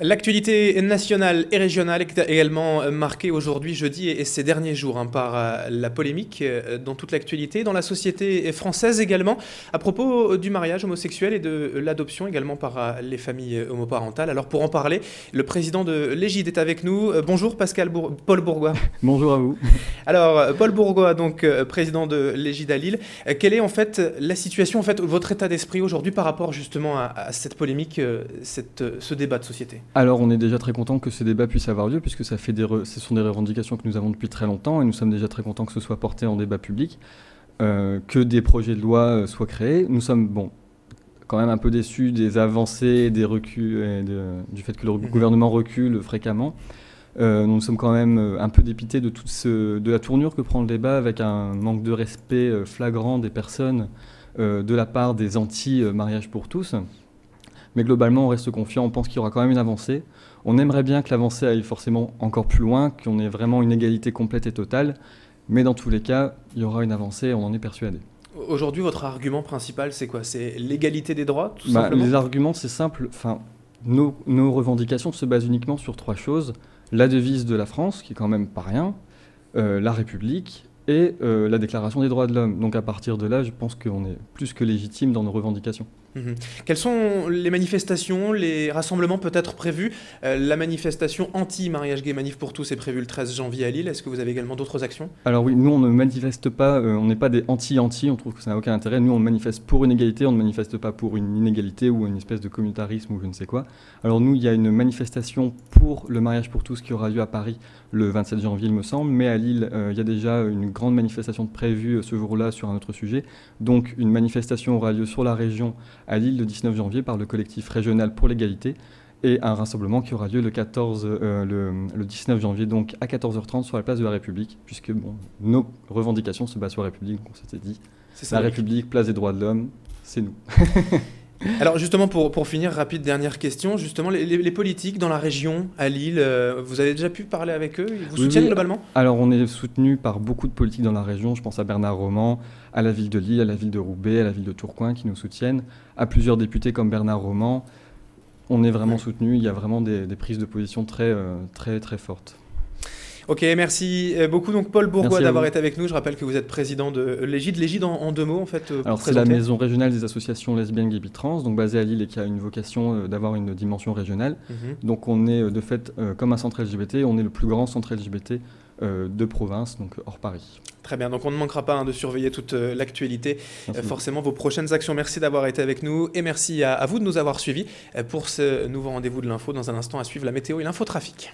L'actualité nationale et régionale est également marquée aujourd'hui, jeudi et ces derniers jours par la polémique dans toute l'actualité, dans la société française également, à propos du mariage homosexuel et de l'adoption également par les familles homoparentales. Alors pour en parler, le président de l'Égide est avec nous. Bonjour Paul Bourgois. Bonjour à vous. Alors Paul Bourgois, donc président de l'Égide à Lille. Quelle est en fait la situation, votre état d'esprit aujourd'hui par rapport justement à cette polémique, ce débat de société? Alors on est déjà très content que ces débats puissent avoir lieu puisque ce sont des revendications que nous avons depuis très longtemps et nous sommes déjà très contents que ce soit porté en débat public, que des projets de loi soient créés. Nous sommes quand même un peu déçus des avancées, des reculs, du fait que le gouvernement recule fréquemment. Nous sommes quand même un peu dépités de la tournure que prend le débat avec un manque de respect flagrant des personnes de la part des anti-mariage pour tous. Mais globalement, on reste confiant, on pense qu'il y aura quand même une avancée. On aimerait bien que l'avancée aille forcément encore plus loin, qu'on ait vraiment une égalité complète et totale. Mais dans tous les cas, il y aura une avancée, on en est persuadé. Aujourd'hui, votre argument principal, c'est quoi? C'est l'égalité des droits, tout simplement? Les arguments, c'est simple. Nos revendications se basent uniquement sur 3 choses. La devise de la France, qui est quand même pas rien, la République et la Déclaration des droits de l'homme. Donc à partir de là, je pense qu'on est plus que légitime dans nos revendications. Quelles sont les manifestations, les rassemblements peut-être prévus? La manifestation anti-mariage gay Manif pour tous est prévue le 13 janvier à Lille. Est-ce que vous avez également d'autres actions? Alors oui, nous on ne manifeste pas, on n'est pas des anti-anti, on trouve que ça n'a aucun intérêt. Nous on manifeste pour une égalité, on ne manifeste pas pour une inégalité ou une espèce de communautarisme ou je ne sais quoi. Alors nous, il y a une manifestation pour le mariage pour tous qui aura lieu à Paris le 27 janvier il me semble, mais à Lille, il y a déjà une grande manifestation prévue ce jour-là sur un autre sujet. Donc une manifestation aura lieu sur la région à Lille le 19 janvier par le collectif régional pour l'égalité et un rassemblement qui aura lieu le 19 janvier donc à 14h30 sur la place de la République puisque nos revendications se basent sur la République, donc on s'était dit la République, place des droits de l'homme, c'est nous. Alors justement, pour finir, rapide dernière question, justement, les politiques dans la région, à Lille, vous avez déjà pu parler avec eux? Ils vous soutiennent globalement? Alors on est soutenu par beaucoup de politiques dans la région, je pense à Bernard Roman, à la ville de Lille, à la ville de Roubaix, à la ville de Tourcoing qui nous soutiennent, à plusieurs députés comme Bernard Roman. On est vraiment soutenu, il y a vraiment des prises de position très fortes. Ok, merci beaucoup. Donc Paul Bourgois d'avoir été avec nous. Je rappelle que vous êtes président de l'Égide. L'Égide en 2 mots en fait. Alors c'est la maison régionale des associations lesbiennes, gays, trans, donc basée à Lille et qui a une vocation d'avoir une dimension régionale. Donc on est de fait comme un centre LGBT, on est le plus grand centre LGBT de province, donc hors Paris. Très bien, donc on ne manquera pas de surveiller toute l'actualité, forcément vos prochaines actions. Merci d'avoir été avec nous et merci à vous de nous avoir suivis pour ce nouveau rendez-vous de l'info. Dans un instant à suivre la météo et l'infotrafic.